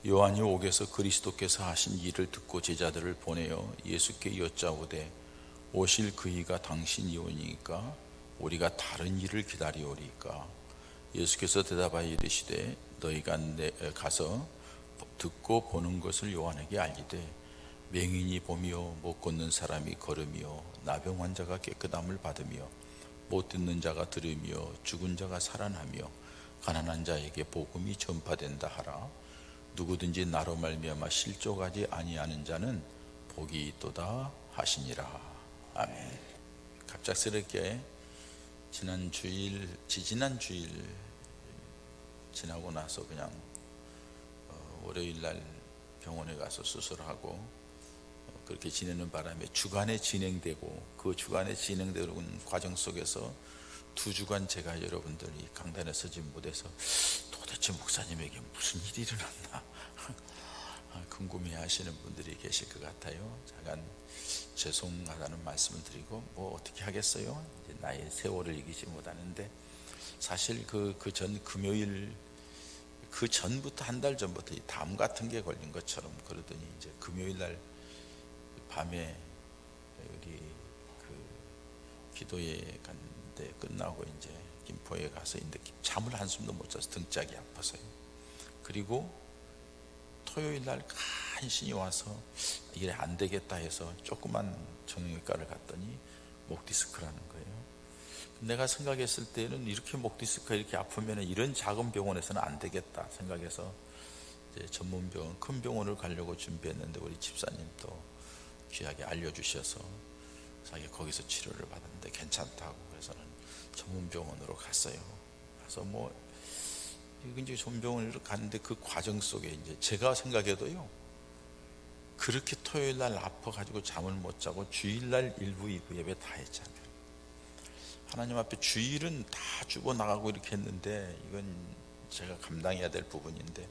요한이 옥에서 그리스도께서 하신 일을 듣고 제자들을 보내어 예수께 여짜오되 오실 그이가 당신이 오니까 우리가 다른 일을 기다리오리까. 예수께서 대답하여 이르시되 너희가 가서 듣고 보는 것을 요한에게 알리되 맹인이 보며 못 걷는 사람이 걸으며 나병 환자가 깨끗함을 받으며 못 듣는 자가 들으며 죽은 자가 살아나며 가난한 자에게 복음이 전파된다 하라. 누구든지 나로 말미암아 실족하지 아니하는 자는 복이 있도다 하시니라. 아멘. 갑작스럽게 지난 주일 지나고 나서 그냥 월요일 날 병원에 가서 수술하고 그렇게 지내는 바람에 주간에 진행되고 그 주간에 진행되는 과정 속에서 2주간 제가 여러분들이 강단에 서지 못해서 도대체 목사님에게 무슨 일이 일어났나 궁금해 하시는 분들이 계실 것 같아요. 잠깐 죄송하다는 말씀을 드리고 뭐 어떻게 하겠어요. 이제 나의 세월을 이기지 못하는데 사실 그 전 금요일 그 전부터 한 달 전부터 이 담 같은 게 걸린 것처럼 그러더니 이제 금요일 날 밤에 우리 그 기도회 갔는데 끝나고 이제 김포에 가서 있는데 잠을 한숨도 못 자서 등짝이 아파서요. 그리고 토요일 날 간신히 와서 이래 안 되겠다 해서 조그만 정형외과를 갔더니 목 디스크라는 거예요. 내가 생각했을 때는 이렇게 목 디스크가 이렇게 아프면 이런 작은 병원에서는 안 되겠다 생각해서 이제 전문 병원, 큰 병원을 가려고 준비했는데 우리 집사님도 귀하게 알려주셔서 자기 거기서 치료를 받았는데 괜찮다고 해서는 전문 병원으로 갔어요. 가서 뭐 이제 전문 병원으로 갔는데 그 과정 속에 이제 제가 생각해도요 그렇게 토요일 날 아파가지고 잠을 못 자고 주일 날 1부, 2부 예배 다 했잖아요. 하나님 앞에 주일은 다 주고 나가고 이렇게 했는데 이건 제가 감당해야 될 부분인데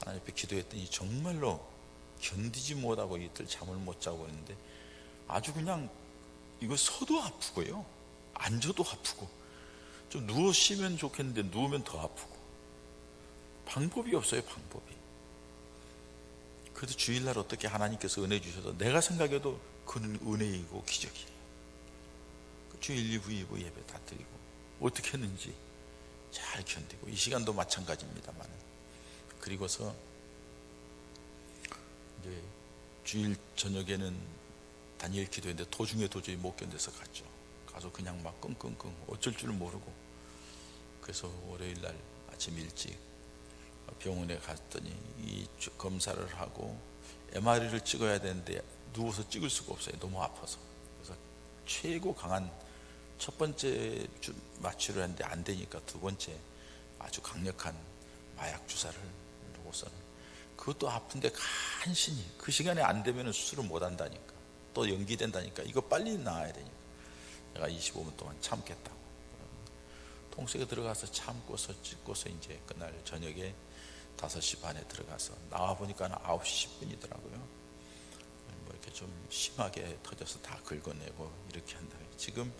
하나님 앞에 기도했더니 정말로 견디지 못하고 이틀 잠을 못 자고 있는데 아주 그냥 이거 서도 아프고요 앉아도 아프고 좀 누워 쉬면 좋겠는데 누우면 더 아프고 방법이 없어요. 방법이. 그래도 주일날 어떻게 하나님께서 은혜 주셔서 내가 생각해도 그는 은혜이고 기적이에요. 주일 2부, 2부 예배 다 드리고 어떻게 했는지 잘 견디고 이 시간도 마찬가지입니다만 그리고서 이제 주일 저녁에는 다니엘 기도했는데 도중에 도저히 못 견뎌서 갔죠. 가서 그냥 막 끙끙끙 어쩔 줄 모르고 그래서 월요일 날 아침 일찍 병원에 갔더니 이 검사를 하고 MRI를 찍어야 되는데 누워서 찍을 수가 없어요. 너무 아파서. 그래서 최고 강한 첫 번째 마취를 했는데 안 되니까 두 번째 아주 강력한 마약 주사를 놓고서는 그것도 아픈데 간신히 그 시간에 안 되면 수술을 못 한다니까 또 연기된다니까 이거 빨리 나아야 되니까 내가 25분 동안 참겠다고 통속에 들어가서 참고서 찍고서 이제 그날 저녁에 5시 반에 들어가서 나와보니까 9시 10분이더라고요 뭐 이렇게 좀 심하게 터져서 다 긁어내고 이렇게 한다. 지금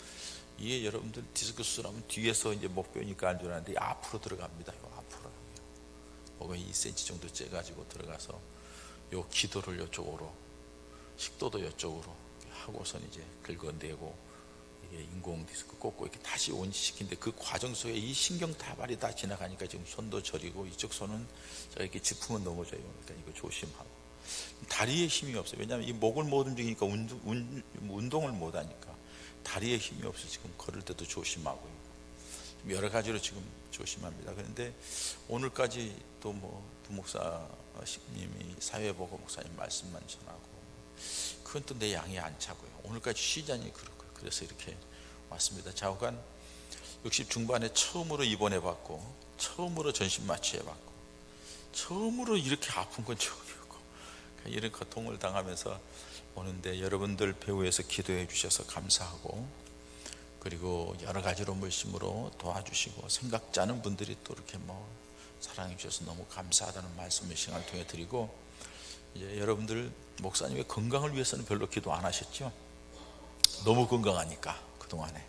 이게 여러분들 디스크 수술하면 뒤에서 이제 목뼈니까 안 줄 알았는데 앞으로 들어갑니다. 앞으로 목에 2cm 정도 째가지고 들어가서 요 기도를 요쪽으로 식도도 요쪽으로 하고선 이제 긁어내고 이게 인공 디스크 꽂고 이렇게 다시 온시키는데 그 과정 속에 이 신경 다발이 다 지나가니까 지금 손도 저리고 이쪽 손은 제가 이렇게 짚으면 넘어져요. 그러니까 이거 조심하고 다리에 힘이 없어요. 왜냐하면 이 목을 못 움직이니까 운동을 못 하니까 다리에 힘이 없어 지금 걸을 때도 조심하고 여러 가지로 지금 조심합니다. 그런데 오늘까지 또 뭐 부목사님이 사회보고 목사님 말씀만 전하고 그건 또 내 양이 안 차고요. 오늘까지 쉬자니 그렇고요. 그래서 이렇게 왔습니다. 좌우간 60 중반에 처음으로 입원해봤고 처음으로 전신 마취해봤고 처음으로 이렇게 아픈 건 처음이었고 이런 고통을 당하면서 오는데 여러분들 배후에서 기도해 주셔서 감사하고 그리고 여러 가지로 물심으로 도와주시고 생각지 않은 분들이 또 이렇게 뭐 사랑해 주셔서 너무 감사하다는 말씀을 시간을 통해 드리고 이제 여러분들 목사님의 건강을 위해서는 별로 기도 안 하셨죠? 너무 건강하니까 그동안에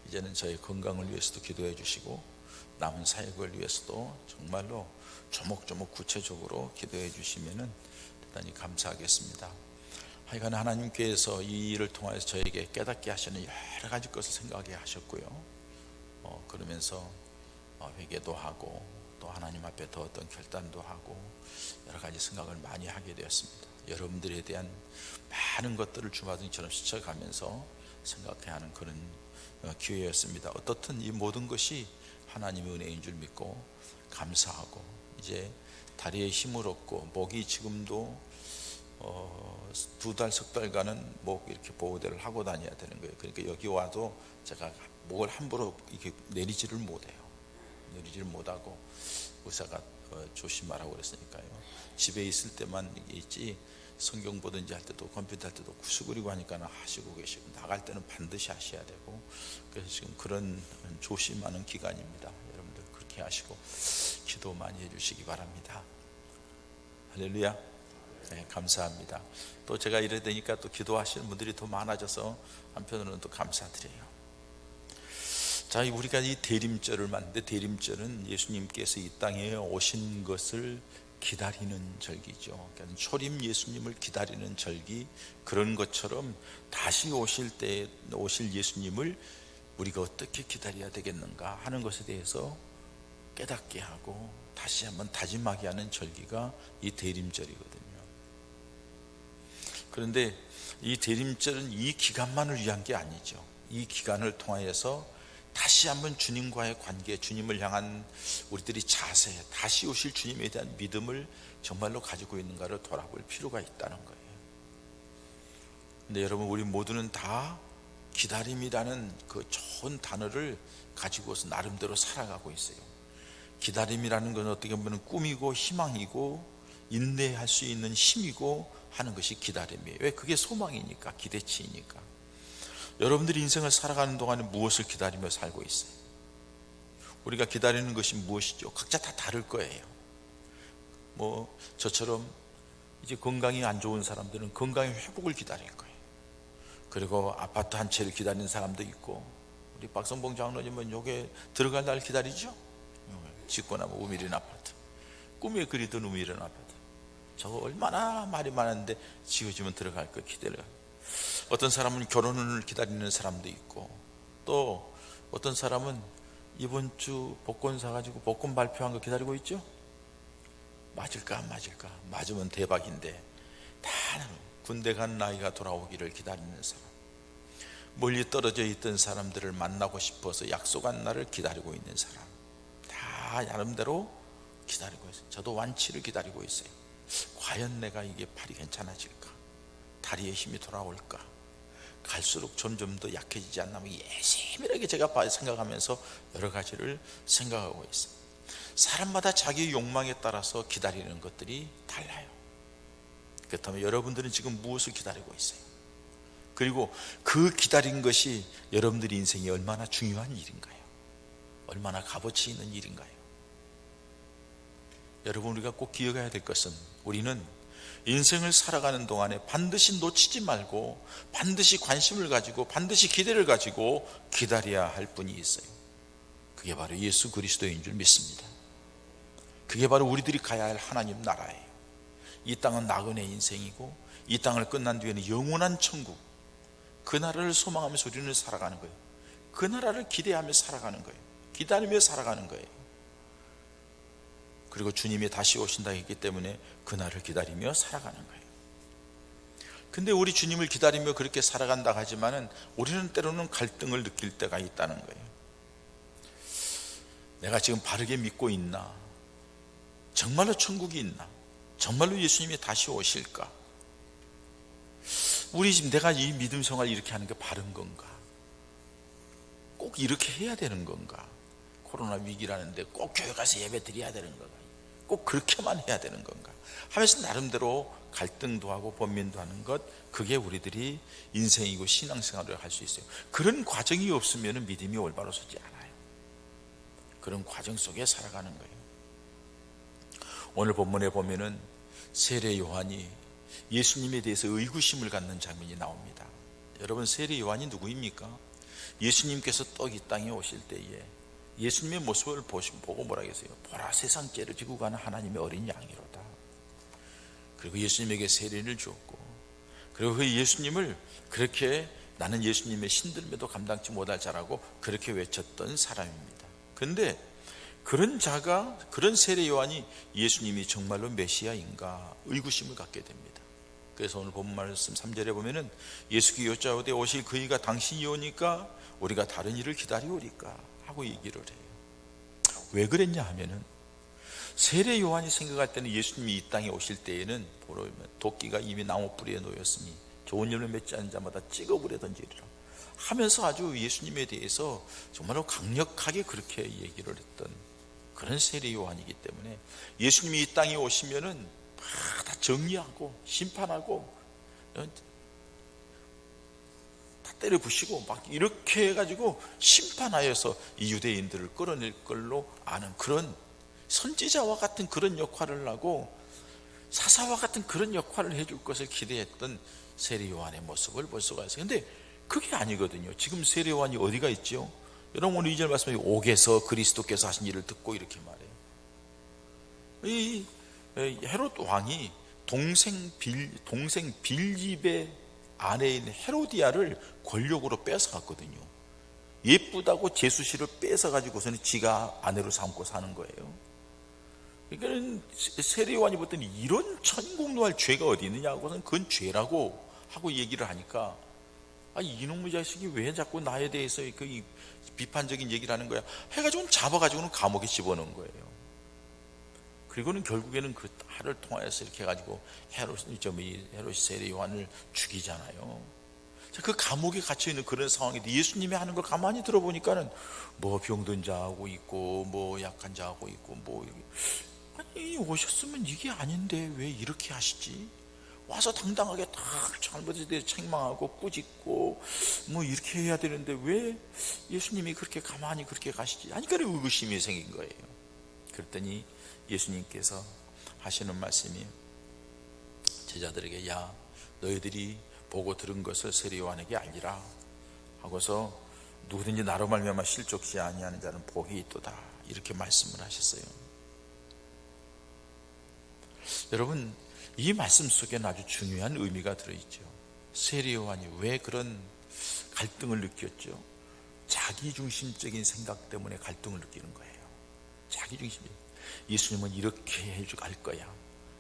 이제는 저희 건강을 위해서도 기도해 주시고 남은 사역을 위해서도 정말로 조목조목 구체적으로 기도해 주시면 대단히 감사하겠습니다. 하여간 하나님께서 이 일을 통해서 저에게 깨닫게 하시는 여러 가지 것을 생각하게 하셨고요. 그러면서 회개도 하고 또 하나님 앞에 더 어떤 결단도 하고 여러 가지 생각을 많이 하게 되었습니다. 여러분들에 대한 많은 것들을 주마등처럼 스쳐가면서 생각해야 하는 그런 기회였습니다. 어떻든 이 모든 것이 하나님의 은혜인 줄 믿고 감사하고, 이제 다리에 힘을 얻고 목이 지금도 2달, 석 달간은 목 이렇게 보호대를 하고 다녀야 되는 거예요. 그러니까 여기 와도 제가 목을 함부로 이렇게 내리지를 못해요. 내리지를 못하고 의사가 조심하라고 그랬으니까요. 집에 있을 때만 있지 성경 보든지 할 때도 컴퓨터 할 때도 구스그리고 하니까 하시고 계시고, 나갈 때는 반드시 하셔야 되고, 그래서 지금 그런 조심하는 기간입니다. 여러분들 그렇게 하시고 기도 많이 해주시기 바랍니다. 할렐루야. 네, 감사합니다. 또 제가 이래 되니까 또 기도하시는 분들이 더 많아져서 한편으로는 또 감사드려요. 자, 우리가 이 대림절을 만드는데, 대림절은 예수님께서 이 땅에 오신 것을 기다리는 절기죠. 그러니까 초림 예수님을 기다리는 절기, 그런 것처럼 다시 오실 때 오실 예수님을 우리가 어떻게 기다려야 되겠는가 하는 것에 대해서 깨닫게 하고 다시 한번 다짐하게 하는 절기가 이 대림절이거든요. 그런데 이 대림절은 이 기간만을 위한 게 아니죠. 이 기간을 통하여서 다시 한번 주님과의 관계, 주님을 향한 우리들이 자세, 다시 오실 주님에 대한 믿음을 정말로 가지고 있는가를 돌아볼 필요가 있다는 거예요. 근데 여러분, 우리 모두는 다 기다림이라는 그 좋은 단어를 가지고서 나름대로 살아가고 있어요. 기다림이라는 건 어떻게 보면 꿈이고 희망이고 인내할 수 있는 힘이고 하는 것이 기다림이에요. 왜? 그게 소망이니까, 기대치이니까. 여러분들이 인생을 살아가는 동안에 무엇을 기다리며 살고 있어요? 우리가 기다리는 것이 무엇이죠? 각자 다 다를 거예요. 저처럼 이제 건강이 안 좋은 사람들은 건강의 회복을 기다릴 거예요. 그리고 아파트 한 채를 기다리는 사람도 있고, 우리 박성봉 장로님은 요게 들어갈 날 기다리죠? 짓고 나면 우미린 아파트, 꿈에 그리던 우미린 아파트, 저거 얼마나 말이 많은데 지어지면 들어갈 거 기다려요. 어떤 사람은 결혼을 기다리는 사람도 있고, 또 어떤 사람은 이번 주 복권 사가지고 복권 발표한 거 기다리고 있죠. 맞을까 안 맞을까, 맞으면 대박인데, 다 군대 간 나이가 돌아오기를 기다리는 사람, 멀리 떨어져 있던 사람들을 만나고 싶어서 약속한 날을 기다리고 있는 사람, 다 나름대로 기다리고 있어요. 저도 완치를 기다리고 있어요. 과연 내가 이게 팔이 괜찮아질까, 다리에 힘이 돌아올까, 갈수록 점점 더 약해지지 않나, 예시밀하게 제가 생각하면서 여러 가지를 생각하고 있어요. 사람마다 자기 욕망에 따라서 기다리는 것들이 달라요. 그렇다면 여러분들은 지금 무엇을 기다리고 있어요? 그리고 그 기다린 것이 여러분들의 인생에 얼마나 중요한 일인가요? 얼마나 값어치 있는 일인가요? 여러분, 우리가 꼭 기억해야 될 것은, 우리는 인생을 살아가는 동안에 반드시 놓치지 말고 반드시 관심을 가지고 반드시 기대를 가지고 기다려야 할 분이 있어요. 그게 바로 예수 그리스도인 줄 믿습니다. 그게 바로 우리들이 가야 할 하나님 나라예요. 이 땅은 나그네 인생이고, 이 땅을 끝난 뒤에는 영원한 천국, 그 나라를 소망하면서 우리는 살아가는 거예요. 그 나라를 기대하며 살아가는 거예요. 기다리며 살아가는 거예요. 그리고 주님이 다시 오신다 했기 때문에 그날을 기다리며 살아가는 거예요. 근데 우리 주님을 기다리며 그렇게 살아간다 하지만은 우리는 때로는 갈등을 느낄 때가 있다는 거예요. 내가 지금 바르게 믿고 있나? 정말로 천국이 있나? 정말로 예수님이 다시 오실까? 우리 지금 내가 이 믿음 생활 이렇게 하는 게 바른 건가? 꼭 이렇게 해야 되는 건가? 코로나 위기라는데 꼭 교회 가서 예배 드려야 되는 건가? 꼭 그렇게만 해야 되는 건가? 하면서 나름대로 갈등도 하고 번민도 하는 것, 그게 우리들이 인생이고 신앙생활을 할 수 있어요. 그런 과정이 없으면 믿음이 올바로 서지 않아요. 그런 과정 속에 살아가는 거예요. 오늘 본문에 보면은 세례 요한이 예수님에 대해서 의구심을 갖는 장면이 나옵니다. 여러분, 세례 요한이 누구입니까? 예수님께서 떡 이 땅에 오실 때에 예수님의 모습을 보고 뭐라 했어요? 보라, 세상 죄를 지고 가는 하나님의 어린 양이로다. 그리고 예수님에게 세례를 주었고, 그리고 그 예수님을 그렇게 나는 예수님의 신들매도 감당치 못할 자라고 그렇게 외쳤던 사람입니다. 그런데 그런 자가, 그런 세례 요한이 예수님이 정말로 메시아인가 의구심을 갖게 됩니다. 그래서 오늘 본 말씀 3절에 보면은 예수께 여짜오되 오실 그이가 당신이 오니까 우리가 다른 일을 기다리오리까 하고 얘기를 해요. 왜 그랬냐 하면은 세례 요한이 생각할 때는 예수님이 이 땅에 오실 때에는 보면 도끼가 이미 나무 뿌리에 놓였으니 좋은 열매 맺지 않은 자마다 찍어버려 던지리라 하면서 아주 예수님에 대해서 정말로 강력하게 그렇게 얘기를 했던 그런 세례 요한이기 때문에 예수님이 이 땅에 오시면은 다 정리하고 심판하고 다 때려 부시고 막 이렇게 해가지고 심판하여서 이 유대인들을 끌어낼 걸로 아는 그런 선지자와 같은 그런 역할을 하고 사사와 같은 그런 역할을 해줄 것을 기대했던 세례 요한의 모습을 볼 수가 있어요. 근데 그게 아니거든요. 지금 세례 요한이 어디가 있죠? 여러분 오늘 2절 말씀에 옥에서 그리스도께서 하신 일을 듣고 이렇게 말해요. 이 헤롯 왕이 동생 빌립의 아내인 헤로디아를 권력으로 뺏어갔거든요. 예쁘다고 제수씨를 뺏어가지고서는 지가 아내로 삼고 사는 거예요. 그러니까 세례 요한이 볼 때는 이런 천공노할 죄가 어디 있느냐고는 그건 죄라고 하고 얘기를 하니까 이놈의 자식이 왜 자꾸 나에 대해서 그 비판적인 얘기를 하는 거야 해가지고는 잡아가지고는 감옥에 집어넣은 거예요. 그리고는 결국에는 그 딸을 통하여서 이렇게 해가지고 헤롯이 세례 요한을 죽이잖아요. 그 감옥에 갇혀있는 그런 상황인데 예수님이 하는 걸 가만히 들어보니까는 뭐 병든 자하고 있고 뭐 약한 자하고 있고 뭐 아니 오셨으면 이게 아닌데 왜 이렇게 하시지? 와서 당당하게 다 잘못에 대해서 책망하고 꾸짖고 뭐 이렇게 해야 되는데 왜 예수님이 그렇게 가만히 그렇게 가시지? 하니까 의구심이 생긴 거예요. 그랬더니 예수님께서 하시는 말씀이 제자들에게 야 너희들이 보고 들은 것을 세례 요한에게 알리라 하고서 누구든지 나로 말미암아 실족시 아니하는 자는 복이 있도다 이렇게 말씀을 하셨어요. 여러분 이 말씀 속에는 아주 중요한 의미가 들어있죠. 세례 요한이 왜 그런 갈등을 느꼈죠? 자기중심적인 생각 때문에 갈등을 느끼는 거예요. 자기중심적인 예수님은 이렇게 해줄 거야.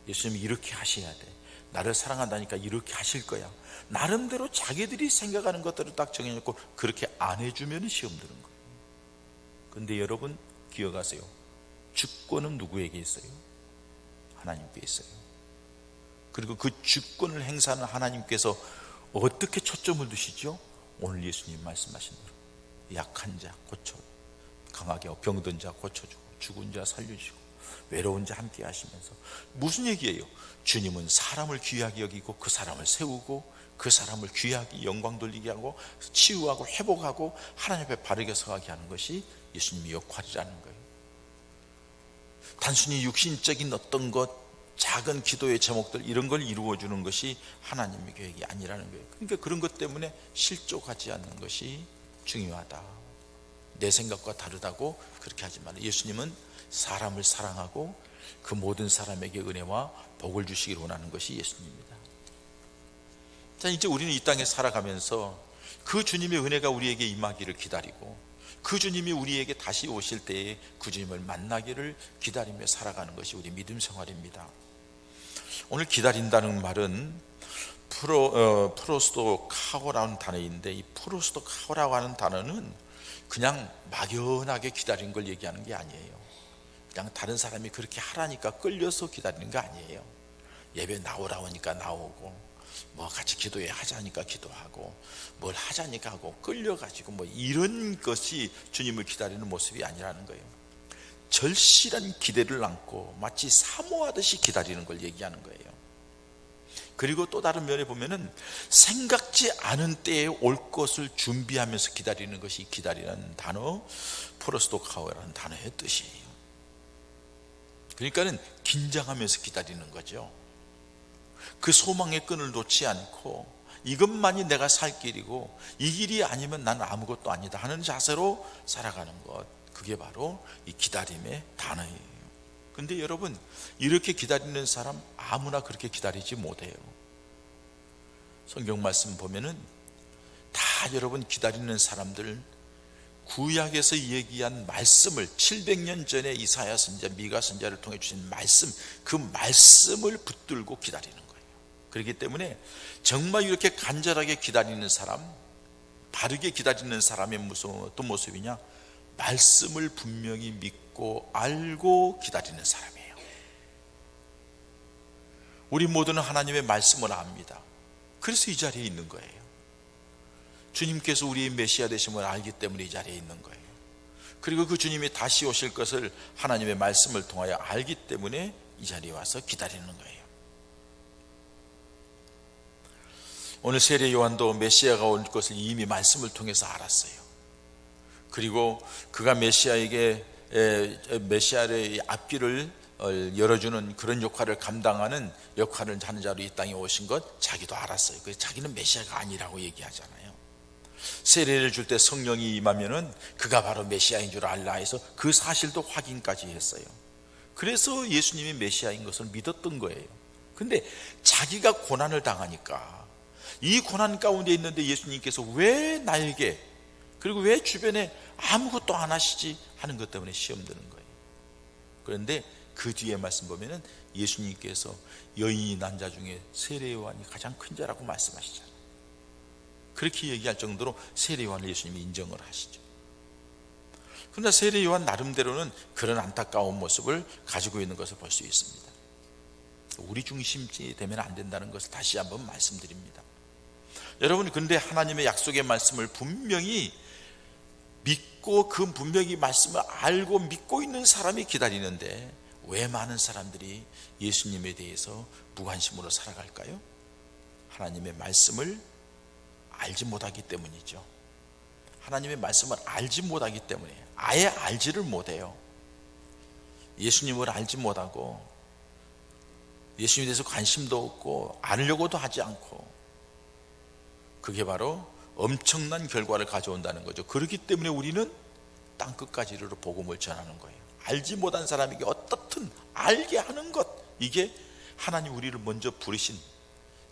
예수님이 이렇게 하셔야 돼. 나를 사랑한다니까 이렇게 하실 거야. 나름대로 자기들이 생각하는 것들을 딱 정해놓고 그렇게 안 해주면 시험 드는 거예요. 근데 여러분 기억하세요. 주권은 누구에게 있어요? 하나님께 있어요. 그리고 그 주권을 행사하는 하나님께서 어떻게 초점을 두시죠? 오늘 예수님 말씀하신 대로 약한 자 고쳐, 강하게 병든 자 고쳐주고 죽은 자 살려주시고 외로운 자 함께 하시면서 무슨 얘기예요? 주님은 사람을 귀하게 여기고 그 사람을 세우고 그 사람을 귀하게 영광 돌리게 하고 치유하고 회복하고 하나님 앞에 바르게 서가게 하는 것이 예수님의 역할이라는 거예요. 단순히 육신적인 어떤 것 작은 기도의 제목들 이런 걸 이루어주는 것이 하나님의 계획이 아니라는 거예요. 그러니까 그런 것 때문에 실족하지 않는 것이 중요하다. 내 생각과 다르다고 그렇게 하지 말아요. 예수님은 사람을 사랑하고 그 모든 사람에게 은혜와 복을 주시기를 원하는 것이 예수님입니다. 자, 이제 우리는 이 땅에 살아가면서 그 주님의 은혜가 우리에게 임하기를 기다리고 그 주님이 우리에게 다시 오실 때에 그 주님을 만나기를 기다리며 살아가는 것이 우리 믿음 생활입니다. 오늘 기다린다는 말은 프로스토카호라는 단어인데 이 프로스토카호라고 하는 단어는 그냥 막연하게 기다리는 걸 얘기하는 게 아니에요. 그냥 다른 사람이 그렇게 하라니까 끌려서 기다리는 거 아니에요. 예배 나오라고 하니까 나오고 뭐 같이 기도해 하자니까 기도하고 뭘 하자니까 하고 끌려가지고 뭐 이런 것이 주님을 기다리는 모습이 아니라는 거예요. 절실한 기대를 안고 마치 사모하듯이 기다리는 걸 얘기하는 거예요. 그리고 또 다른 면에 보면은 생각지 않은 때에 올 것을 준비하면서 기다리는 것이 기다리는 단어 프로스토카오라는 단어의 뜻이에요. 그러니까는 긴장하면서 기다리는 거죠. 그 소망의 끈을 놓지 않고 이것만이 내가 살 길이고 이 길이 아니면 나는 아무것도 아니다 하는 자세로 살아가는 것, 그게 바로 이 기다림의 단어예요. 근데 여러분, 이렇게 기다리는 사람 아무나 그렇게 기다리지 못해요. 성경 말씀 보면은 다 여러분 기다리는 사람들, 구약에서 얘기한 말씀을 700년 전에 이사야 선지자, 미가 선지자를 통해 주신 말씀, 그 말씀을 붙들고 기다리는 거예요. 그렇기 때문에 정말 이렇게 간절하게 기다리는 사람, 바르게 기다리는 사람의 어떤 모습이냐? 말씀을 분명히 믿고 알고 기다리는 사람이에요. 우리 모두는 하나님의 말씀을 압니다. 그래서 이 자리에 있는 거예요. 주님께서 우리의 메시아 되심을 알기 때문에 이 자리에 있는 거예요. 그리고 그 주님이 다시 오실 것을 하나님의 말씀을 통하여 알기 때문에 이 자리에 와서 기다리는 거예요. 오늘 세례 요한도 메시아가 올 것을 이미 말씀을 통해서 알았어요. 그리고 그가 메시아의 앞길을 열어주는 그런 역할을 감당하는 역할을 하는 자로 이 땅에 오신 것 자기도 알았어요. 그래서 자기는 메시아가 아니라고 얘기하잖아요. 세례를 줄 때 성령이 임하면은 그가 바로 메시아인 줄 알라 해서 그 사실도 확인까지 했어요. 그래서 예수님이 메시아인 것을 믿었던 거예요. 근데 자기가 고난을 당하니까, 이 고난 가운데 있는데 예수님께서 왜 나에게, 그리고 왜 주변에 아무것도 안 하시지 하는 것 때문에 시험 드는 거예요. 그런데 그 뒤에 말씀 보면은 예수님께서 여인이 난 자 중에 세례 요한이 가장 큰 자라고 말씀하시잖아요. 그렇게 얘기할 정도로 세례 요한을 예수님이 인정을 하시죠. 그러나 세례 요한 나름대로는 그런 안타까운 모습을 가지고 있는 것을 볼 수 있습니다. 우리 중심이 되면 안 된다는 것을 다시 한번 말씀드립니다. 여러분, 근데 하나님의 약속의 말씀을 분명히 믿고 그 분명히 말씀을 알고 믿고 있는 사람이 기다리는데 왜 많은 사람들이 예수님에 대해서 무관심으로 살아갈까요? 하나님의 말씀을 알지 못하기 때문이죠. 하나님의 말씀을 알지 못하기 때문에, 아예 알지를 못해요. 예수님을 알지 못하고 예수님에 대해서 관심도 없고 알려고도 하지 않고, 그게 바로 엄청난 결과를 가져온다는 거죠. 그렇기 때문에 우리는 땅끝까지 이르러 복음을 전하는 거예요. 알지 못한 사람에게 어떻든 알게 하는 것, 이게 하나님 우리를 먼저 부르신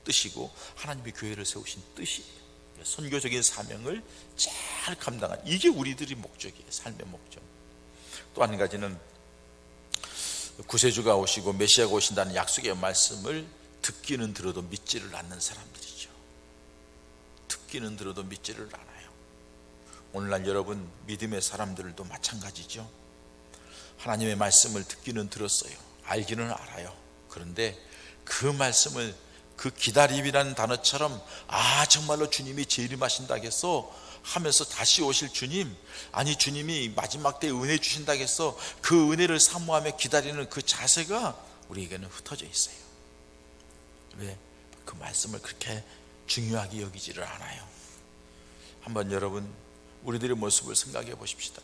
뜻이고 하나님의 교회를 세우신 뜻이에요. 선교적인 사명을 잘 감당한, 이게 우리들의 목적이에요. 삶의 목적. 또 한 가지는 구세주가 오시고 메시아가 오신다는 약속의 말씀을 듣기는 들어도 믿지를 않는 사람들이죠. 듣기는 들어도 믿지를 않아요. 오늘날 여러분 믿음의 사람들도 마찬가지죠. 하나님의 말씀을 듣기는 들었어요. 알기는 알아요. 그런데 그 말씀을, 그 기다림이라는 단어처럼, 아 정말로 주님이 재림하신다겠어 하면서 다시 오실 주님, 아니 주님이 마지막 때 은혜 주신다겠어, 그 은혜를 사모하며 기다리는 그 자세가 우리에게는 흩어져 있어요. 왜? 그 말씀을 그렇게 중요하게 여기지를 않아요. 한번 여러분 우리들의 모습을 생각해 보십시다.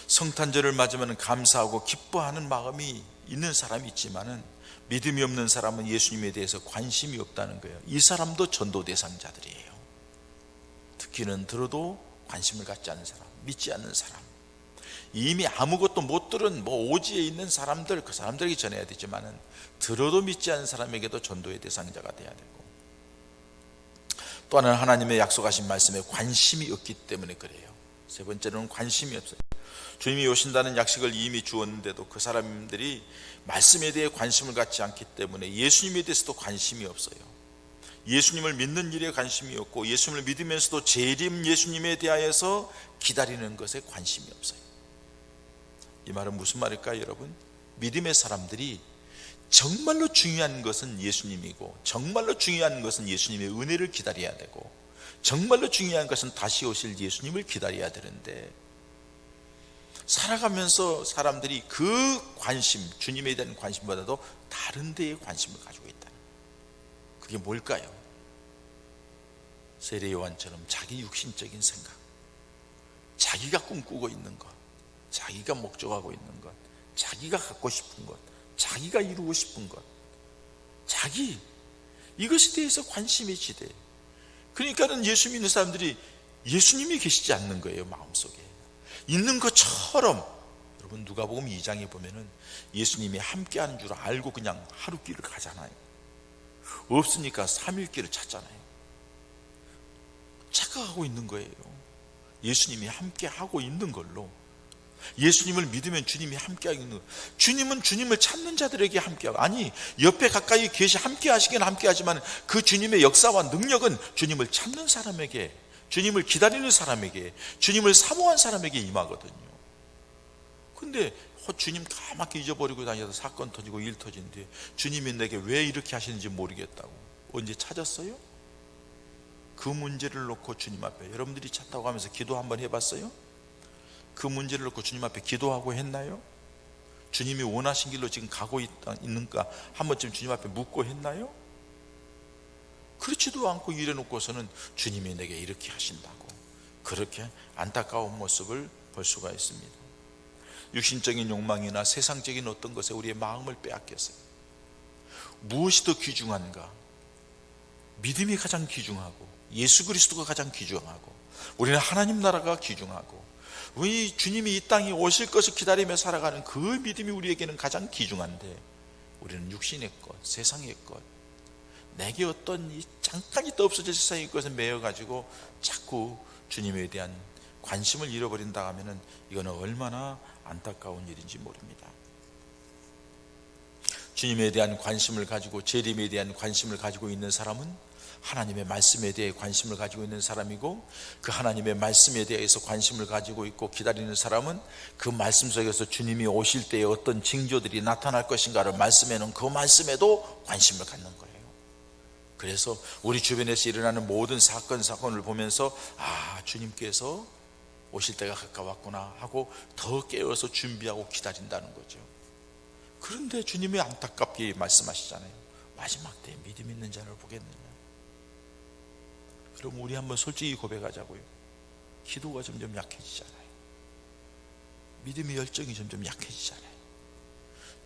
성탄절을 맞으면 감사하고 기뻐하는 마음이 있는 사람이 있지만은 믿음이 없는 사람은 예수님에 대해서 관심이 없다는 거예요. 이 사람도 전도 대상자들이에요. 듣기는 들어도 관심을 갖지 않는 사람, 믿지 않는 사람, 이미 아무것도 못 들은 오지에 있는 사람들, 그 사람들에게 전해야 되지만은 들어도 믿지 않는 사람에게도 전도의 대상자가 돼야 되고, 또 하나는 하나님의 약속하신 말씀에 관심이 없기 때문에 그래요. 세 번째로는 관심이 없어요. 주님이 오신다는 약속을 이미 주었는데도 그 사람들이 말씀에 대해 관심을 갖지 않기 때문에 예수님에 대해서도 관심이 없어요. 예수님을 믿는 일에 관심이 없고 예수님을 믿으면서도 재림 예수님에 대하여서 기다리는 것에 관심이 없어요. 이 말은 무슨 말일까요, 여러분? 믿음의 사람들이 정말로 중요한 것은 예수님이고, 정말로 중요한 것은 예수님의 은혜를 기다려야 되고, 정말로 중요한 것은 다시 오실 예수님을 기다려야 되는데, 살아가면서 사람들이 그 관심, 주님에 대한 관심보다도 다른 데에 관심을 가지고 있다. 그게 뭘까요? 세례 요한처럼 자기 육신적인 생각, 자기가 꿈꾸고 있는 것, 자기가 목적하고 있는 것, 자기가 갖고 싶은 것, 자기가 이루고 싶은 것, 자기, 이것에 대해서 관심이 지대. 그러니까는 예수 믿는 사람들이 예수님이 계시지 않는 거예요, 마음속에. 있는 것처럼, 여러분 누가복음 2장에 보면은 예수님이 함께하는 줄 알고 그냥 하루 길을 가잖아요. 없으니까 3일 길을 찾잖아요. 착각하고 있는 거예요. 예수님이 함께하고 있는 걸로, 예수님을 믿으면 주님이 함께하고 있는 거예요. 주님은 주님을 찾는 자들에게 함께하고, 아니 옆에 가까이 계시 함께하시긴 함께하지만 그 주님의 역사와 능력은 주님을 찾는 사람에게, 주님을 기다리는 사람에게, 주님을 사모한 사람에게 임하거든요. 근데 주님 까맣게 잊어버리고 다녀서 사건 터지고 일 터지는데 주님이 내게 왜 이렇게 하시는지 모르겠다고. 언제 찾았어요? 그 문제를 놓고 주님 앞에, 여러분들이 찾다고 하면서 기도 한번 해봤어요? 그 문제를 놓고 주님 앞에 기도하고 했나요? 주님이 원하신 길로 지금 가고 있는가 한 번쯤 주님 앞에 묻고 했나요? 그렇지도 않고 이래놓고서는 주님이 내게 이렇게 하신다고, 그렇게 안타까운 모습을 볼 수가 있습니다. 육신적인 욕망이나 세상적인 어떤 것에 우리의 마음을 빼앗겼어요. 무엇이 더 귀중한가? 믿음이 가장 귀중하고, 예수 그리스도가 가장 귀중하고, 우리는 하나님 나라가 귀중하고, 우리 주님이 이 땅에 오실 것을 기다리며 살아가는 그 믿음이 우리에게는 가장 귀중한데, 우리는 육신의 것, 세상의 것, 내게 어떤 이 잠깐 있다 없어질 세상의 것에 매여가지고 자꾸 주님에 대한 관심을 잃어버린다 하면은 이거는 얼마나 안타까운 일인지 모릅니다. 주님에 대한 관심을 가지고, 재림에 대한 관심을 가지고 있는 사람은 하나님의 말씀에 대해 관심을 가지고 있는 사람이고, 그 하나님의 말씀에 대해서 관심을 가지고 있고 기다리는 사람은 그 말씀 속에서 주님이 오실 때에 어떤 징조들이 나타날 것인가를 말씀에는 그 말씀에도 관심을 갖는 거예요. 그래서 우리 주변에서 일어나는 모든 사건을 보면서 주님께서 오실 때가 가까웠구나 하고 더 깨어서 준비하고 기다린다는 거죠. 그런데 주님이 안타깝게 말씀하시잖아요. 마지막 때에 믿음 있는 자를 보겠느냐. 그럼 우리 한번 솔직히 고백하자고요. 기도가 점점 약해지잖아요. 믿음의 열정이 점점 약해지잖아요.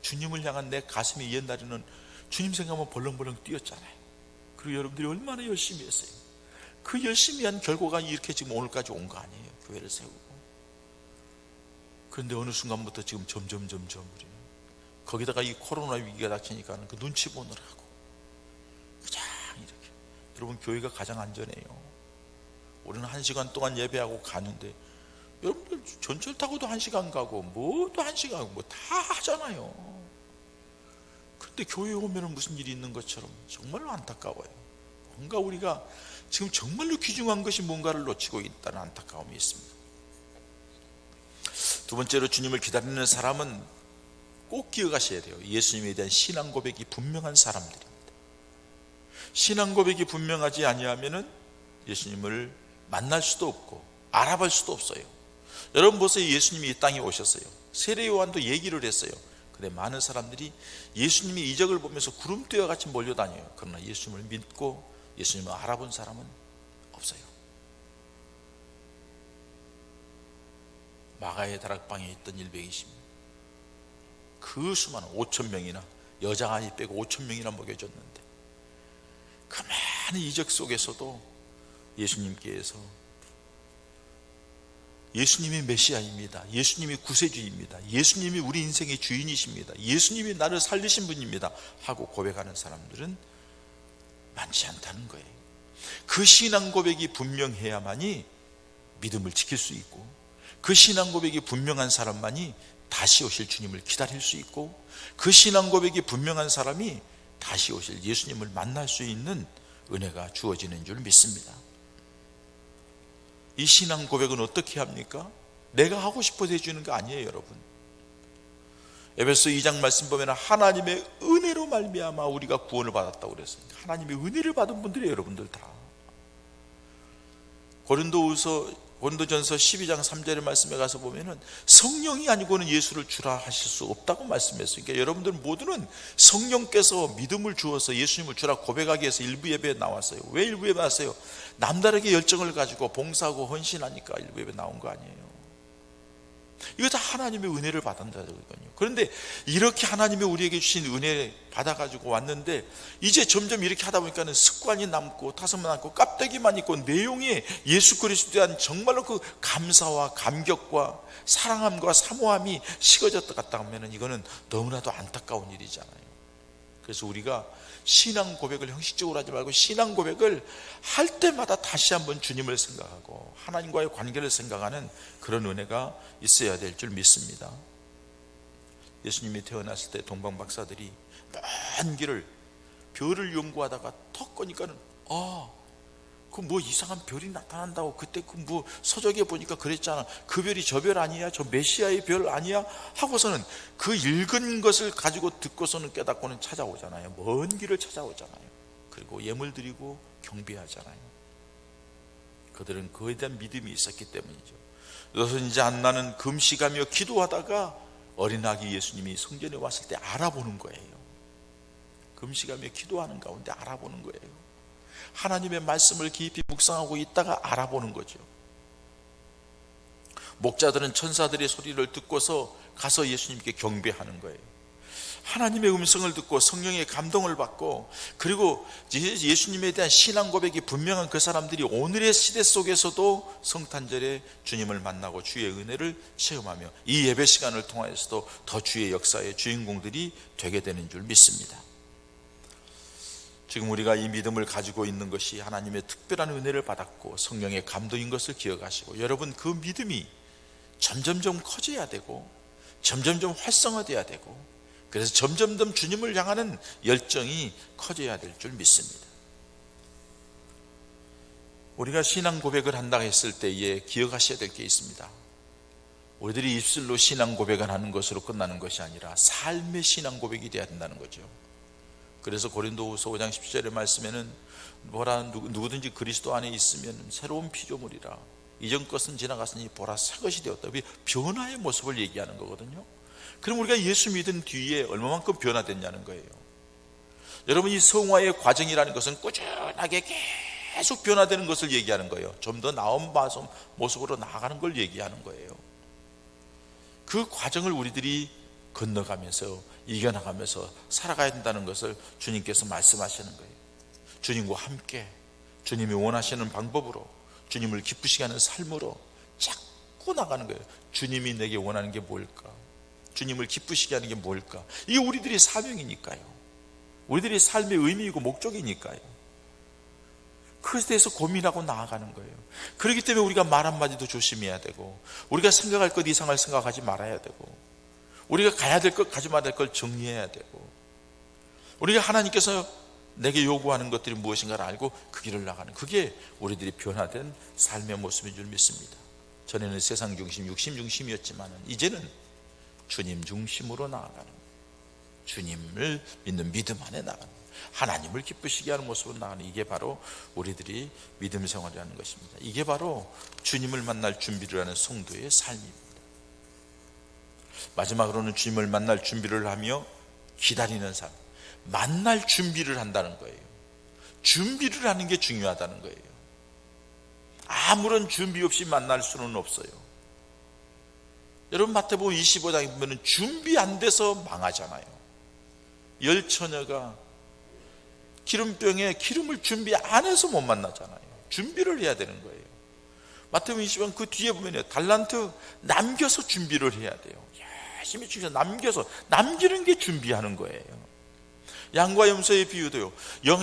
주님을 향한 내 가슴이 옛날에는 주님 생각하면 벌렁벌렁 뛰었잖아요. 그리고 여러분들이 얼마나 열심히 했어요. 그 열심히 한 결과가 이렇게 지금 오늘까지 온 거 아니에요. 교회를 세우고. 그런데 어느 순간부터 지금 점점 우리는 거기다가 이 코로나 위기가 닥치니까 그 눈치 보느라고 그냥 이렇게. 여러분, 교회가 가장 안전해요. 우리는 1시간 동안 예배하고 가는데, 여러분들 전철 타고도 1시간 가고 뭐도 1시간 가고 뭐 다 하잖아요. 그런데 교회에 오면 무슨 일이 있는 것처럼 정말로 안타까워요. 뭔가 우리가 지금 정말로 귀중한 것이 뭔가를 놓치고 있다는 안타까움이 있습니다. 두 번째로, 주님을 기다리는 사람은 꼭 기억하셔야 돼요. 예수님에 대한 신앙 고백이 분명한 사람들입니다. 신앙 고백이 분명하지 아니하면은 예수님을 만날 수도 없고 알아볼 수도 없어요. 여러분 보세요. 예수님이 이 땅에 오셨어요. 세례 요한도 얘기를 했어요. 근데 많은 사람들이 예수님이 이적을 보면서 구름대와 같이 몰려다녀요. 그러나 예수님을 믿고 예수님을 알아본 사람은 없어요. 마가의 다락방에 있던 120명, 그 수많은 5,000명이나, 여자 아이 빼고 5,000명이나 먹여줬는데, 그 많은 이적 속에서도 예수님께서 예수님이 메시아입니다, 예수님이 구세주입니다, 예수님이 우리 인생의 주인이십니다, 예수님이 나를 살리신 분입니다 하고 고백하는 사람들은 많지 않다는 거예요. 그 신앙 고백이 분명해야만이 믿음을 지킬 수 있고, 그 신앙 고백이 분명한 사람만이 다시 오실 주님을 기다릴 수 있고, 그 신앙 고백이 분명한 사람이 다시 오실 예수님을 만날 수 있는 은혜가 주어지는 줄 믿습니다. 이 신앙 고백은 어떻게 합니까? 내가 하고 싶어서 해주는 거 아니에요, 여러분. 에베소 2장 말씀 보면 하나님의 은혜로 말미암아 우리가 구원을 받았다고 그랬어요. 하나님의 은혜를 받은 분들이에요, 여러분들 다. 고린도전서 12장 3절의 말씀에 가서 보면은 성령이 아니고는 예수를 주라 하실 수 없다고 말씀했어요. 그러니까 여러분들 모두는 성령께서 믿음을 주어서 예수님을 주라 고백하기 위해서 일부 예배에 나왔어요. 왜 일부 예배 나왔어요? 남다르게 열정을 가지고 봉사하고 헌신하니까 일부 예배 나온 거 아니에요. 이거 다 하나님의 은혜를 받는다거든요. 그런데 이렇게 하나님이 우리에게 주신 은혜 받아가지고 왔는데 이제 점점 이렇게 하다 보니까는 습관이 남고 타성만 남고 껍데기만 있고 내용이 예수 그리스도에 대한 정말로 그 감사와 감격과 사랑함과 사모함이 식어졌다 갔다 하면은 이거는 너무나도 안타까운 일이잖아요. 그래서 우리가 신앙 고백을 형식적으로 하지 말고 신앙 고백을 할 때마다 다시 한번 주님을 생각하고 하나님과의 관계를 생각하는 그런 은혜가 있어야 될 줄 믿습니다. 예수님이 태어났을 때 동방 박사들이 먼 길을 별을 연구하다가 턱 거니까는 그 뭐 이상한 별이 나타난다고 그때 그 뭐 서적에 보니까 그랬잖아. 그 별이 저 별 아니야? 저 메시아의 별 아니야? 하고서는 그 읽은 것을 가지고 듣고서는 깨닫고는 찾아오잖아요. 먼 길을 찾아오잖아요. 그리고 예물 드리고 경배하잖아요. 그들은 그에 대한 믿음이 있었기 때문이죠. 그래서 이제 안나는 금식하며 기도하다가 어린 아기 예수님이 성전에 왔을 때 알아보는 거예요. 금식하며 기도하는 가운데 알아보는 거예요. 하나님의 말씀을 깊이 묵상하고 있다가 알아보는 거죠. 목자들은 천사들의 소리를 듣고서 가서 예수님께 경배하는 거예요. 하나님의 음성을 듣고 성령의 감동을 받고 그리고 예수님에 대한 신앙 고백이 분명한 그 사람들이 오늘의 시대 속에서도 성탄절에 주님을 만나고 주의 은혜를 체험하며 이 예배 시간을 통하여서도 더 주의 역사의 주인공들이 되게 되는 줄 믿습니다. 지금 우리가 이 믿음을 가지고 있는 것이 하나님의 특별한 은혜를 받았고 성령의 감동인 것을 기억하시고 여러분 그 믿음이 점점점 커져야 되고 점점점 활성화돼야 되고 그래서 점점점 주님을 향하는 열정이 커져야 될 줄 믿습니다. 우리가 신앙 고백을 한다고 했을 때에 기억하셔야 될 게 있습니다. 우리들이 입술로 신앙 고백을 하는 것으로 끝나는 것이 아니라 삶의 신앙 고백이 되어야 된다는 거죠. 그래서 고린도후서 5장 17절의 말씀에는 누구든지 그리스도 안에 있으면 새로운 피조물이라 이전 것은 지나갔으니 보라 새 것이 되었다. 변화의 모습을 얘기하는 거거든요. 그럼 우리가 예수 믿은 뒤에 얼마만큼 변화됐냐는 거예요. 여러분 이 성화의 과정이라는 것은 꾸준하게 계속 변화되는 것을 얘기하는 거예요. 좀 더 나은 모습으로 나아가는 걸 얘기하는 거예요. 그 과정을 우리들이 건너가면서 이겨나가면서 살아가야 된다는 것을 주님께서 말씀하시는 거예요. 주님과 함께 주님이 원하시는 방법으로 주님을 기쁘시게 하는 삶으로 자꾸 나가는 거예요. 주님이 내게 원하는 게 뭘까? 주님을 기쁘시게 하는 게 뭘까? 이게 우리들의 사명이니까요. 우리들의 삶의 의미이고 목적이니까요. 그것에 대해서 고민하고 나아가는 거예요. 그렇기 때문에 우리가 말 한마디도 조심해야 되고 우리가 생각할 것 이상을 생각하지 말아야 되고 우리가 가야 될 것, 가지 말아야 될 걸 정리해야 되고 우리가 하나님께서 내게 요구하는 것들이 무엇인가를 알고 그 길을 나가는 그게 우리들이 변화된 삶의 모습인 줄 믿습니다. 전에는 세상 중심, 육심 중심이었지만 이제는 주님 중심으로 나아가는 주님을 믿는 믿음 안에 나가는 하나님을 기쁘시게 하는 모습으로 나가는 이게 바로 우리들이 믿음 생활이라는 것입니다. 이게 바로 주님을 만날 준비를 하는 성도의 삶입니다. 마지막으로는 주님을 만날 준비를 하며 기다리는 삶. 만날 준비를 한다는 거예요. 준비를 하는 게 중요하다는 거예요. 아무런 준비 없이 만날 수는 없어요. 여러분 마태복음 25장에 보면 준비 안 돼서 망하잖아요. 열 처녀가 기름병에 기름을 준비 안 해서 못 만나잖아요. 준비를 해야 되는 거예요. 마태복음 25장 그 뒤에 보면 달란트 남겨서 준비를 해야 돼요. 열심히 주셔서 남기는 게 준비하는 거예요. 양과 염소의 비유도요.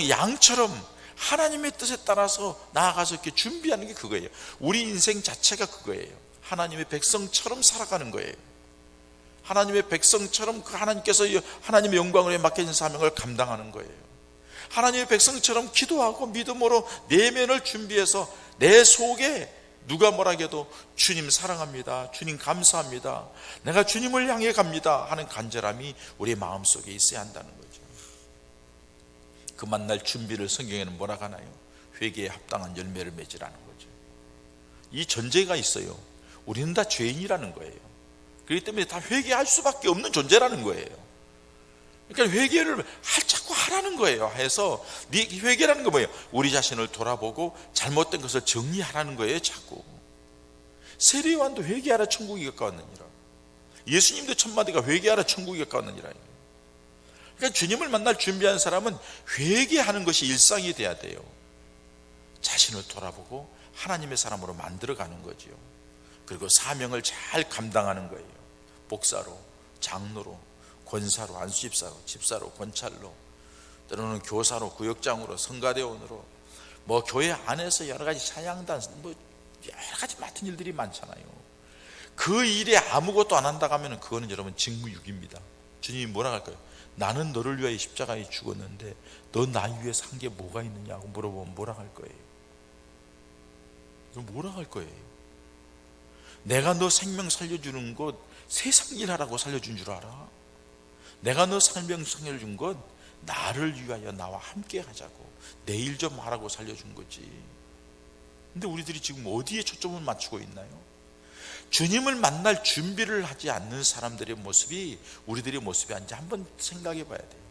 양처럼 하나님의 뜻에 따라서 나아가서 이렇게 준비하는 게 그거예요. 우리 인생 자체가 그거예요. 하나님의 백성처럼 살아가는 거예요. 하나님의 백성처럼 그 하나님께서 하나님의 영광을 맡겨진 사명을 감당하는 거예요. 하나님의 백성처럼 기도하고 믿음으로 내면을 준비해서 내 속에 누가 뭐라 해도 주님 사랑합니다, 주님 감사합니다, 내가 주님을 향해 갑니다 하는 간절함이 우리 마음속에 있어야 한다는 거죠. 그 만날 준비를 성경에는 뭐라 하나요? 회개에 합당한 열매를 맺으라는 거죠. 이 전제가 있어요. 우리는 다 죄인이라는 거예요. 그렇기 때문에 다 회개할 수밖에 없는 존재라는 거예요. 그러니까 회개를 자꾸 하라는 거예요. 해서 회개라는 거 뭐예요? 우리 자신을 돌아보고 잘못된 것을 정리하라는 거예요. 자꾸 세례요한도 회개하라 천국이 가까웠느니라. 예수님도 첫마디가 회개하라 천국이 가까웠느니라. 그러니까 주님을 만날 준비하는 사람은 회개하는 것이 일상이 돼야 돼요. 자신을 돌아보고 하나님의 사람으로 만들어가는 거지요. 그리고 사명을 잘 감당하는 거예요. 목사로, 장로로, 권사로, 안수집사로, 집사로, 권찰로, 때로는 교사로, 구역장으로, 성가대원으로, 교회 안에서 여러 가지 찬양단, 여러 가지 맡은 일들이 많잖아요. 그 일에 아무것도 안 한다고 하면 그거는 여러분 직무유기입니다. 주님이 뭐라 할까요? 나는 너를 위하여 십자가에 죽었는데 너 나 위해 산 게 뭐가 있느냐고 물어보면 뭐라 할 거예요? 뭐라 할 거예요? 내가 너 생명 살려주는 것 세상 일 하라고 살려준 줄 알아? 내가 너 생명 살려준 것 나를 위하여 나와 함께 하자고, 내 일 좀 하라고 살려준 거지. 근데 우리들이 지금 어디에 초점을 맞추고 있나요? 주님을 만날 준비를 하지 않는 사람들의 모습이 우리들의 모습이 아닌지 한번 생각해 봐야 돼요.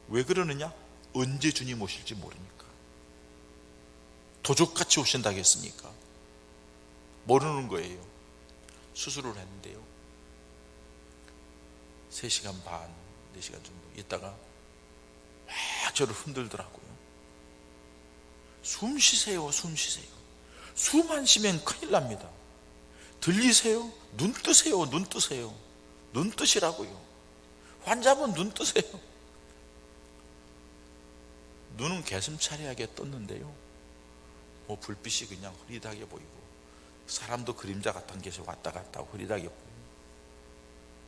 왜 그러느냐? 언제 주님 오실지 모르니까. 도적같이 오신다고 했으니까 모르는 거예요. 수술을 했는데요, 3시간 반, 4시간 정도 있다가 막 저를 흔들더라고요. 숨 쉬세요, 숨 쉬세요. 숨 안 쉬면 큰일 납니다. 들리세요? 눈 뜨세요, 눈 뜨세요. 눈 뜨시라고요. 환자분 눈 뜨세요. 눈은 개슴차려하게 떴는데요, 불빛이 그냥 흐릿하게 보이고 사람도 그림자 같은 게 왔다 갔다 하고 흐릿하게 보여요.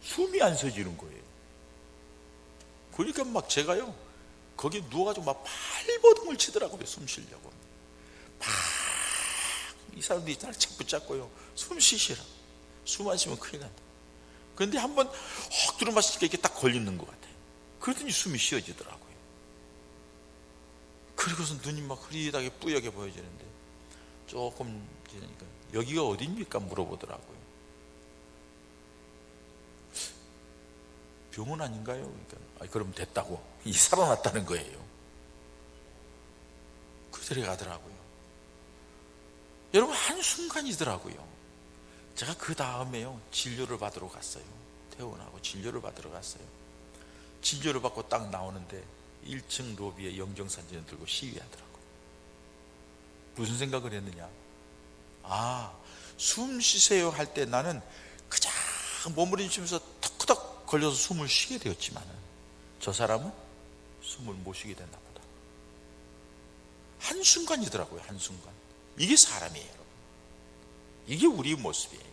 숨이 안 쉬어지는 거예요. 그러니까 막 제가요 거기 누워가지고 막 발버둥을 치더라고요. 숨 쉬려고 막 이 사람들이 날 착 붙잡고요, 숨 쉬시라, 숨 안 쉬면 큰일 난다. 그런데 한번 확 들어마시니까 이게 딱 걸리는 것 같아요. 그러더니 숨이 쉬어지더라고요. 그리고서 눈이 막 흐릿하게 뿌옇게 보여지는데 조금 지나니까 여기가 어디입니까? 물어보더라고요. 병원 아닌가요? 그러니까 그럼 됐다고, 이 살아났다는 거예요. 그 데려가더라고요. 여러분 한순간이더라고요. 제가 그 다음에요 진료를 받으러 갔어요. 퇴원하고 진료를 받으러 갔어요. 진료를 받고 딱 나오는데 1층 로비에 영정사진을 들고 시위하더라고요. 무슨 생각을 했느냐? 숨 쉬세요 할 때 나는 그냥 몸부림치면서 턱턱 걸려서 숨을 쉬게 되었지만 저 사람은 숨을 못 쉬게 됐나 보다. 한순간이더라고요. 한순간. 이게 사람이에요, 여러분. 이게 우리의 모습이에요.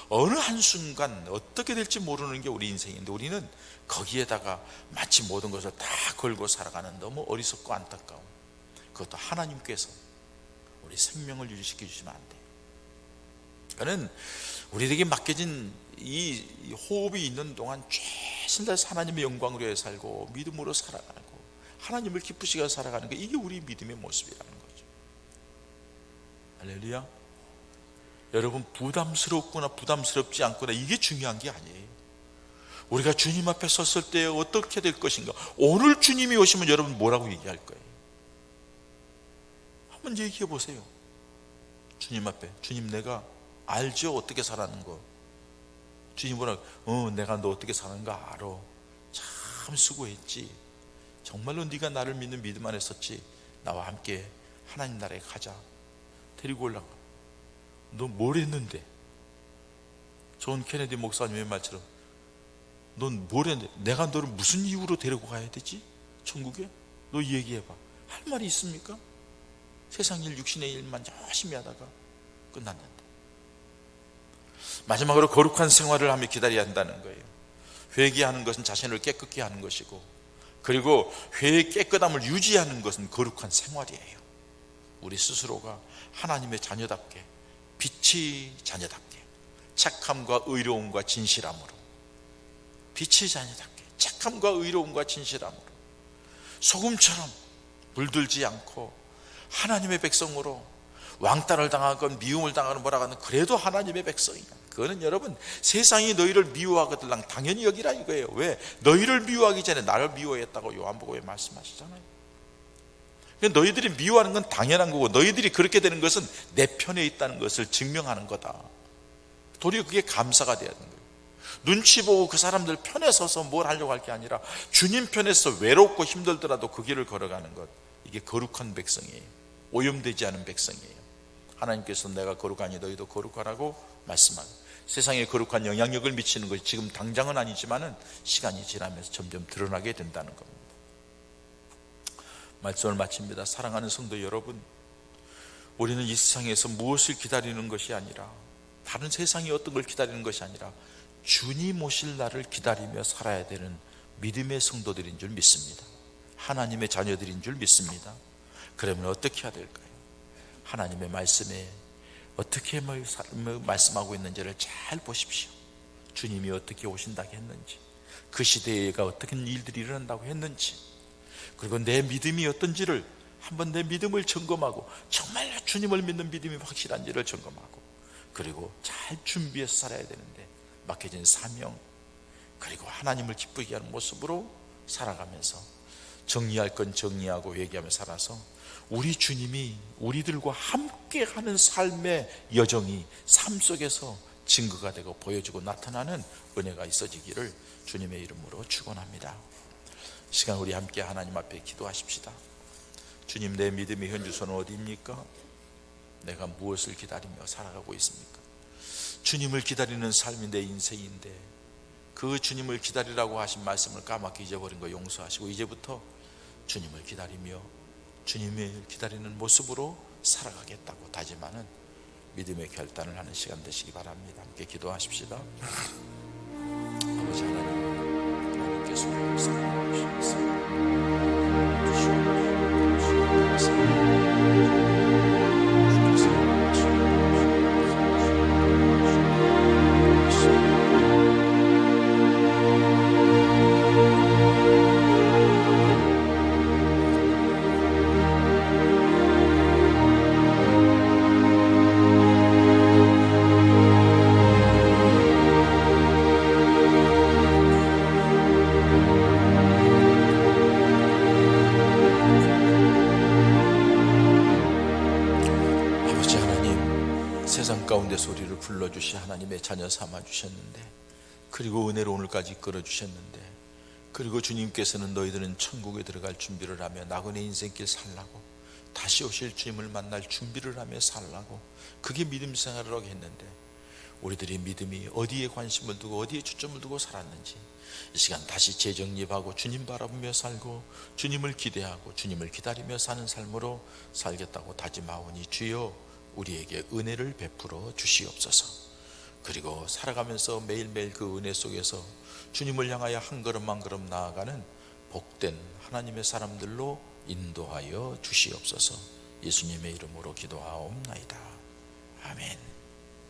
어느 한순간 어떻게 될지 모르는 게 우리 인생인데 우리는 거기에다가 마치 모든 것을 다 걸고 살아가는 너무 어리석고 안타까운, 그것도 하나님께서 우리 생명을 유지시켜 주시면 안 돼요. 그는 우리에게 맡겨진 이 호흡이 있는 동안 최선을 다해서 하나님의 영광을 위해 살고 믿음으로 살아가고 하나님을 기쁘시게 살아가는 게 이게 우리 믿음의 모습이라는 거죠. 할렐루야. 여러분 부담스럽거나 부담스럽지 않거나 이게 중요한 게 아니에요. 우리가 주님 앞에 섰을 때 어떻게 될 것인가. 오늘 주님이 오시면 여러분 뭐라고 얘기할 거예요? 한번 얘기해 보세요. 주님 앞에, 주님 내가 알죠? 어떻게 살아가는 거. 주님 뭐라고? 내가 너 어떻게 사는 거 알아. 참 수고했지. 정말로 네가 나를 믿는 믿음 안에 섰지. 나와 함께 하나님 나라에 가자. 데리고 올라가. 너 뭘 했는데? 존 케네디 목사님의 말처럼 넌 뭘 했는데? 내가 너를 무슨 이유로 데리고 가야 되지? 천국에? 너 얘기해봐. 할 말이 있습니까? 세상 일, 육신의 일만 열심히 하다가 끝났는데. 마지막으로 거룩한 생활을 하며 기다려야 한다는 거예요. 회개하는 것은 자신을 깨끗게 하는 것이고, 그리고 회의 깨끗함을 유지하는 것은 거룩한 생활이에요. 우리 스스로가 하나님의 자녀답게, 빛의 자녀답게, 착함과 의로움과 진실함으로, 빛의 자녀답게 착함과 의로움과 진실함으로 소금처럼 물들지 않고 하나님의 백성으로, 왕따를 당하건 미움을 당하건 뭐라 하는 그래도 하나님의 백성이야. 그거는 여러분 세상이 너희를 미워하거든 당연히 여기라 이거예요. 왜? 너희를 미워하기 전에 나를 미워했다고 요한복음에 말씀하시잖아요. 너희들이 미워하는 건 당연한 거고, 너희들이 그렇게 되는 것은 내 편에 있다는 것을 증명하는 거다. 도리어 그게 감사가 돼야 되는 거예요. 눈치 보고 그 사람들 편에 서서 뭘 하려고 할 게 아니라 주님 편에서 외롭고 힘들더라도 그 길을 걸어가는 것, 이게 거룩한 백성이에요. 오염되지 않은 백성이에요. 하나님께서 내가 거룩하니 너희도 거룩하라고 말씀하고, 세상에 거룩한 영향력을 미치는 것이 지금 당장은 아니지만은 시간이 지나면서 점점 드러나게 된다는 겁니다. 말씀을 마칩니다. 사랑하는 성도 여러분, 우리는 이 세상에서 무엇을 기다리는 것이 아니라, 다른 세상이 어떤 걸 기다리는 것이 아니라 주님 오실 날을 기다리며 살아야 되는 믿음의 성도들인 줄 믿습니다. 하나님의 자녀들인 줄 믿습니다. 그러면 어떻게 해야 될까요? 하나님의 말씀에 어떻게 말씀하고 있는지를 잘 보십시오. 주님이 어떻게 오신다고 했는지, 그 시대가 어떤 일들이 일어난다고 했는지, 그리고 내 믿음이 어떤지를 한번 내 믿음을 점검하고, 정말 주님을 믿는 믿음이 확실한지를 점검하고, 그리고 잘 준비해서 살아야 되는데 맡겨진 사명, 그리고 하나님을 기쁘게 하는 모습으로 살아가면서 정리할 건 정리하고 얘기하며 살아서 우리 주님이 우리들과 함께하는 삶의 여정이 삶 속에서 증거가 되고 보여지고 나타나는 은혜가 있어지기를 주님의 이름으로 축원합니다. 시간 우리 함께 하나님 앞에 기도하십시다. 주님, 내 믿음의 현주소는 어디입니까? 내가 무엇을 기다리며 살아가고 있습니까? 주님을 기다리는 삶이 내 인생인데 그 주님을 기다리라고 하신 말씀을 까맣게 잊어버린 거 용서하시고, 이제부터 주님을 기다리며 주님을 기다리는 모습으로 살아가겠다고 다짐하는 믿음의 결단을 하는 시간 되시기 바랍니다. 함께 기도하십시다. 아버지 하나님, 하나님께서 우리를 사랑하시면서 가운데 소리를 불러주시 하나님의 자녀 삼아주셨는데, 그리고 은혜로 오늘까지 이끌어주셨는데, 그리고 주님께서는 너희들은 천국에 들어갈 준비를 하며 나그네 인생길 살라고, 다시 오실 주님을 만날 준비를 하며 살라고, 그게 믿음 생활이라고 했는데, 우리들의 믿음이 어디에 관심을 두고 어디에 초점을 두고 살았는지 이 시간 다시 재정립하고 주님 바라보며 살고 주님을 기대하고 주님을 기다리며 사는 삶으로 살겠다고 다짐하오니 주여 우리에게 은혜를 베풀어 주시옵소서. 그리고 살아가면서 매일매일 그 은혜 속에서 주님을 향하여 한 걸음 한 걸음 나아가는 복된 하나님의 사람들로 인도하여 주시옵소서. 예수님의 이름으로 기도하옵나이다. 아멘.